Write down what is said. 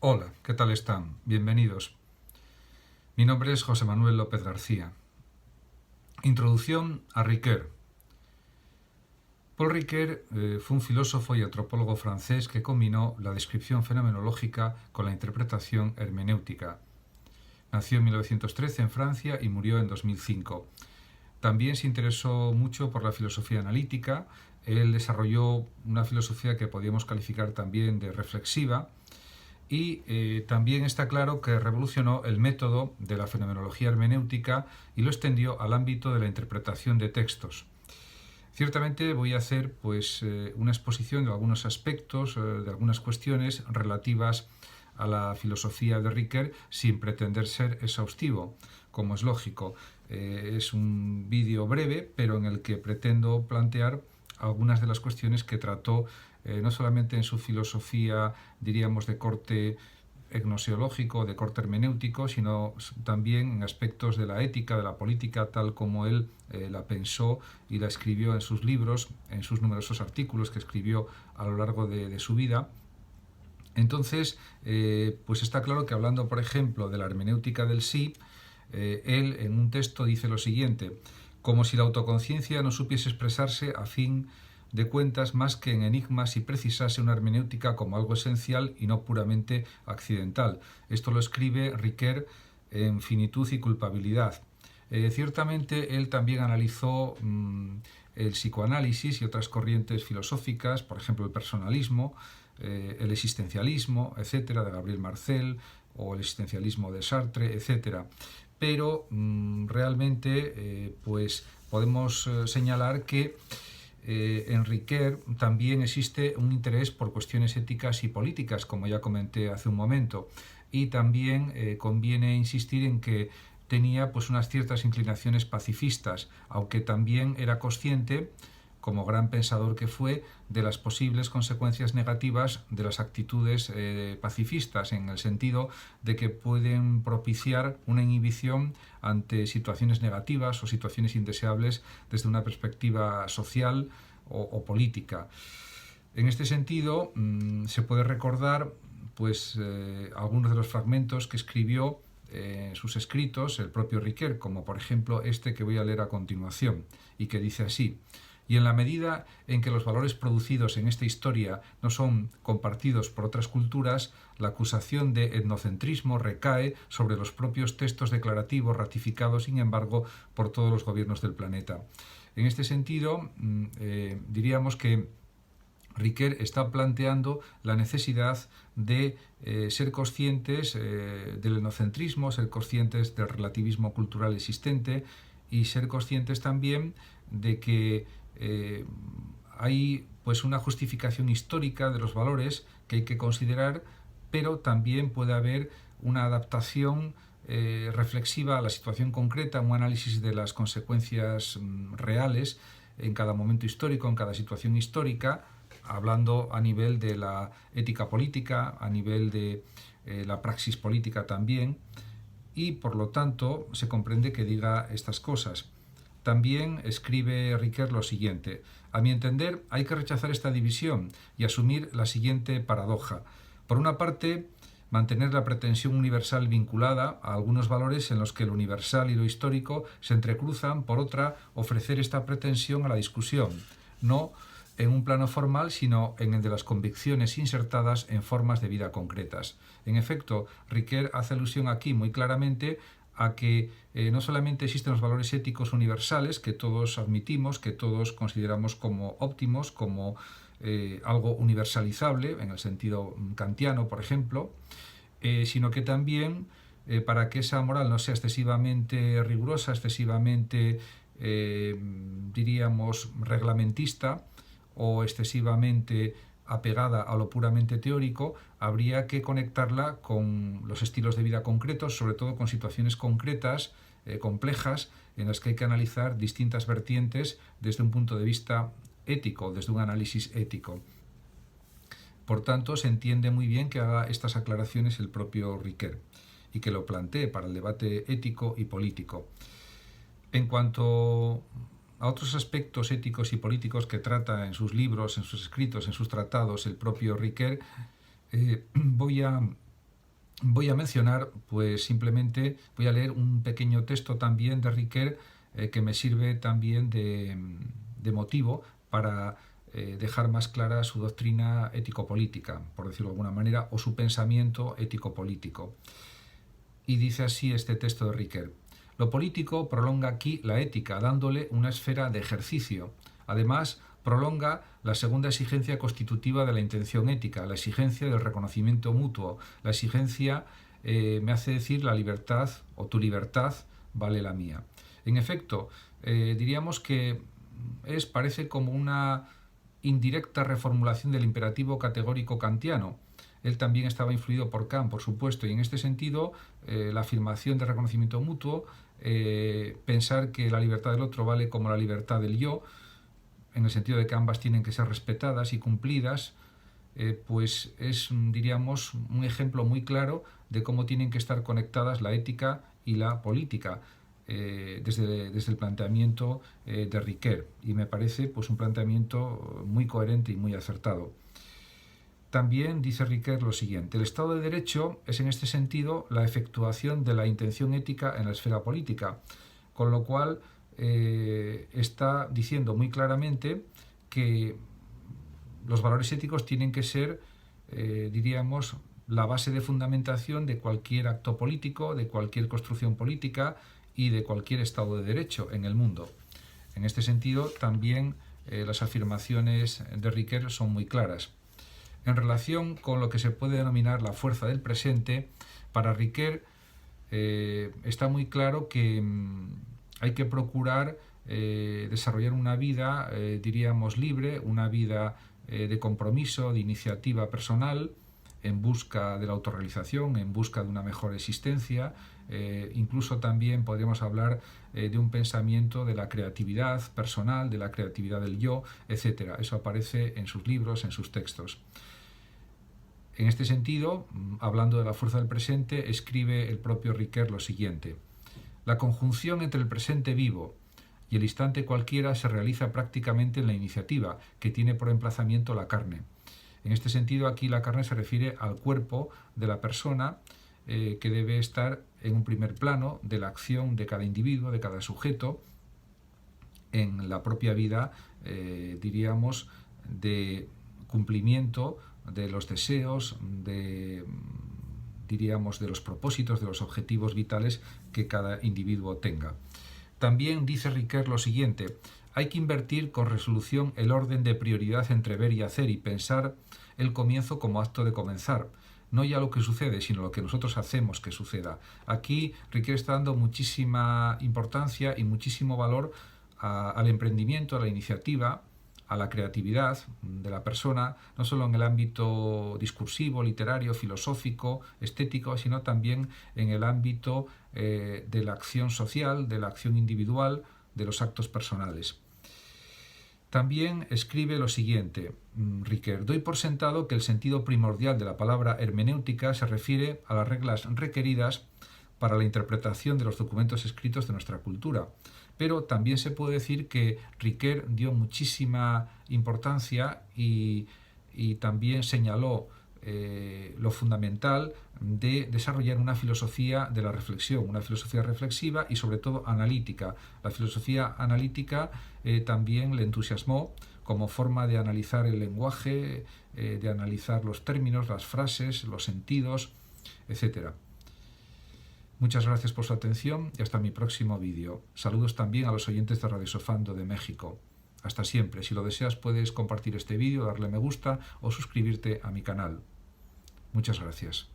Hola, ¿qué tal están? Bienvenidos. Mi nombre es José Manuel López García. Introducción a Ricoeur. Paul Ricoeur fue un filósofo y antropólogo francés que combinó la descripción fenomenológica con la interpretación hermenéutica. Nació en 1913 en Francia y murió en 2005. También se interesó mucho por la filosofía analítica. Él desarrolló una filosofía que podríamos calificar también de reflexiva, y también está claro que revolucionó el método de la fenomenología hermenéutica y lo extendió al ámbito de la interpretación de textos. Ciertamente voy a hacer una exposición de algunos aspectos, de algunas cuestiones relativas a la filosofía de Ricoeur sin pretender ser exhaustivo, como es lógico. Es un vídeo breve, pero en el que pretendo plantear algunas de las cuestiones que trató no solamente en su filosofía, diríamos, de corte gnoseológico, de corte hermenéutico, sino también en aspectos de la ética, de la política, tal como él la pensó y la escribió en sus libros, en sus numerosos artículos que escribió a lo largo de su vida. Entonces, pues está claro que hablando, por ejemplo, de la hermenéutica del sí, él en un texto dice lo siguiente: como si la autoconciencia no supiese expresarse a fin de cuentas más que en enigmas y precisase una hermenéutica como algo esencial y no puramente accidental. Esto lo escribe Ricoeur en Finitud y culpabilidad. Ciertamente él también analizó el psicoanálisis y otras corrientes filosóficas, por ejemplo el personalismo, el existencialismo, etcétera, de Gabriel Marcel, o el existencialismo de Sartre, etcétera. Pero realmente pues podemos señalar que en Ricoeur también existe un interés por cuestiones éticas y políticas, como ya comenté hace un momento, y también conviene insistir en que tenía pues unas ciertas inclinaciones pacifistas, aunque también era consciente, como gran pensador que fue, de las posibles consecuencias negativas de las actitudes pacifistas, en el sentido de que pueden propiciar una inhibición ante situaciones negativas o situaciones indeseables desde una perspectiva social o política. En este sentido, se puede recordar algunos de los fragmentos que escribió en sus escritos el propio Ricoeur, como por ejemplo este que voy a leer a continuación, y que dice así: y en la medida en que los valores producidos en esta historia no son compartidos por otras culturas, la acusación de etnocentrismo recae sobre los propios textos declarativos ratificados, sin embargo, por todos los gobiernos del planeta. En este sentido, diríamos que Ricoeur está planteando la necesidad de ser conscientes del etnocentrismo, ser conscientes del relativismo cultural existente y ser conscientes también de que hay pues una justificación histórica de los valores que hay que considerar, pero también puede haber una adaptación reflexiva a la situación concreta, un análisis de las consecuencias reales en cada momento histórico, en cada situación histórica, hablando a nivel de la ética política, a nivel de la praxis política también, y por lo tanto se comprende que diga estas cosas. También escribe Ricoeur lo siguiente: a mi entender hay que rechazar esta división y asumir la siguiente paradoja. Por una parte, mantener la pretensión universal vinculada a algunos valores en los que lo universal y lo histórico se entrecruzan; por otra, ofrecer esta pretensión a la discusión, no en un plano formal, sino en el de las convicciones insertadas en formas de vida concretas. En efecto, Ricoeur hace alusión aquí muy claramente a que no solamente existen los valores éticos universales que todos admitimos, que todos consideramos como óptimos, como algo universalizable, en el sentido kantiano, por ejemplo, sino que también, para que esa moral no sea excesivamente rigurosa, excesivamente, diríamos, reglamentista o excesivamente apegada a lo puramente teórico, habría que conectarla con los estilos de vida concretos, sobre todo con situaciones concretas, complejas, en las que hay que analizar distintas vertientes desde un punto de vista ético, desde un análisis ético. Por tanto, se entiende muy bien que haga estas aclaraciones el propio Ricoeur y que lo plantee para el debate ético y político. En cuanto a otros aspectos éticos y políticos que trata en sus libros, en sus escritos, en sus tratados el propio Ricoeur, voy a voy a mencionar, pues simplemente voy a leer un pequeño texto también de Ricoeur que me sirve también de motivo para dejar más clara su doctrina ético-política, por decirlo de alguna manera, o su pensamiento ético-político. Y dice así este texto de Ricoeur: lo político prolonga aquí la ética, dándole una esfera de ejercicio. Además, prolonga la segunda exigencia constitutiva de la intención ética, la exigencia del reconocimiento mutuo, la exigencia, me hace decir, la libertad, o tu libertad vale la mía. En efecto, diríamos que parece como una indirecta reformulación del imperativo categórico kantiano. Él también estaba influido por Kant, por supuesto, y en este sentido la afirmación de reconocimiento mutuo, pensar que la libertad del otro vale como la libertad del yo, en el sentido de que ambas tienen que ser respetadas y cumplidas, pues es, diríamos, un ejemplo muy claro de cómo tienen que estar conectadas la ética y la política desde el planteamiento de Ricoeur, y me parece pues un planteamiento muy coherente y muy acertado. También dice Ricoeur lo siguiente: el Estado de Derecho es en este sentido la efectuación de la intención ética en la esfera política, con lo cual está diciendo muy claramente que los valores éticos tienen que ser, diríamos, la base de fundamentación de cualquier acto político, de cualquier construcción política y de cualquier Estado de Derecho en el mundo. En este sentido, también las afirmaciones de Ricoeur son muy claras. En relación con lo que se puede denominar la fuerza del presente, para Ricoeur está muy claro que hay que procurar desarrollar una vida, diríamos, libre, una vida de compromiso, de iniciativa personal, en busca de la autorrealización, en busca de una mejor existencia. Incluso también podríamos hablar de un pensamiento de la creatividad personal, de la creatividad del yo, etc. Eso aparece en sus libros, en sus textos. En este sentido, hablando de la fuerza del presente, escribe el propio Ricoeur lo siguiente: la conjunción entre el presente vivo y el instante cualquiera se realiza prácticamente en la iniciativa, que tiene por emplazamiento la carne. En este sentido, aquí la carne se refiere al cuerpo de la persona, que debe estar en un primer plano de la acción de cada individuo, de cada sujeto, en la propia vida, diríamos, de cumplimiento de los deseos, diríamos, de los propósitos, de los objetivos vitales que cada individuo tenga. También dice Ricoeur lo siguiente: hay que invertir con resolución el orden de prioridad entre ver y hacer, y pensar el comienzo como acto de comenzar, no ya lo que sucede, sino lo que nosotros hacemos que suceda. Aquí Ricoeur está dando muchísima importancia y muchísimo valor al emprendimiento, a la iniciativa, a la creatividad de la persona, no solo en el ámbito discursivo, literario, filosófico, estético, sino también en el ámbito de la acción social, de la acción individual, de los actos personales. También escribe lo siguiente Ricoeur: doy por sentado que el sentido primordial de la palabra hermenéutica se refiere a las reglas requeridas para la interpretación de los documentos escritos de nuestra cultura. Pero también se puede decir que Ricoeur dio muchísima importancia y también señaló lo fundamental de desarrollar una filosofía de la reflexión, una filosofía reflexiva y sobre todo analítica. La filosofía analítica también le entusiasmó como forma de analizar el lenguaje, de analizar los términos, las frases, los sentidos, etc. Muchas gracias por su atención y hasta mi próximo vídeo. Saludos también a los oyentes de Radio Sofando de México. Hasta siempre. Si lo deseas, puedes compartir este vídeo, darle me gusta o suscribirte a mi canal. Muchas gracias.